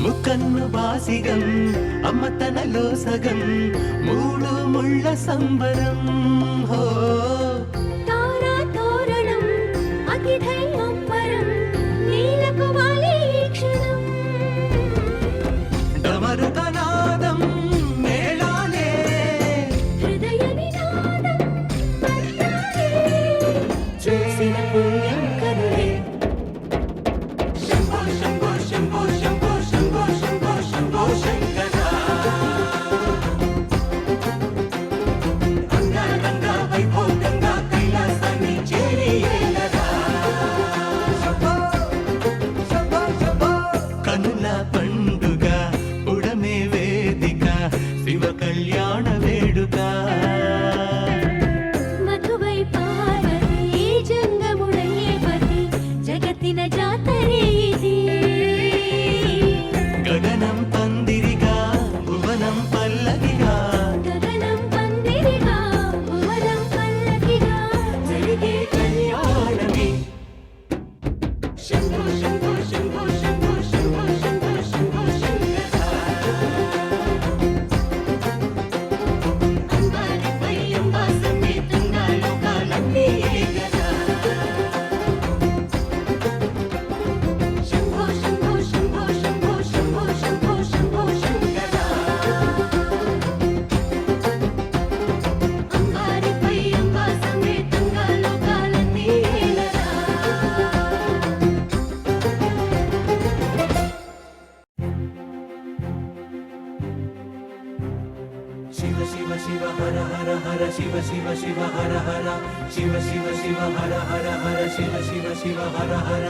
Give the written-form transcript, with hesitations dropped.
ముక్కన్ను బాసిగం అమ్మతనలో సగం మూడు ముళ్ళ సంబరం హో తారా తోరణం అతిథైవం పరం నీలకు వాలి క్షణం డమరుకనాదం మేళాలే హృదయ నినాదం మంత్రాలే చేసిన పుణ్యం కరులే శంభో శంభో శంభో శంభో శంభో శంభో శంభో శంకర అంగరంగ వైభోగంగా కైలాసాన్ని చేరియేలరా శంభో శంభో శంభో కనుల పండుగ ఉడమే వేదిక శివ కళ్యాణ వేడుక మధువై పార్వతి జంగముడయ్యే పతి జగతిన జాతరే ఇది గగనం పందిరిగా భువనం పల్లకిగా గగనం పందిరిగా భువనం పల్లకిగా జరిగే కళ్యాణమి శంభో శంభో శంభో శంభో శంభో శంభో శంభో శంకర అంబారిపై అంబా సమేతంగా లోకాలన్నీ ఏగరా శంభో శంభో శంభో శంభో శంభో శంభో శంభో శంకర అంబారిపై అంబా సమేతంగా లోకాలన్నీ ఏగరా శివ శివ శివ హర హర హర శివ శివ శివ హర హర శివ శివ శివ హర హర హర శివ శివ శివ హర హర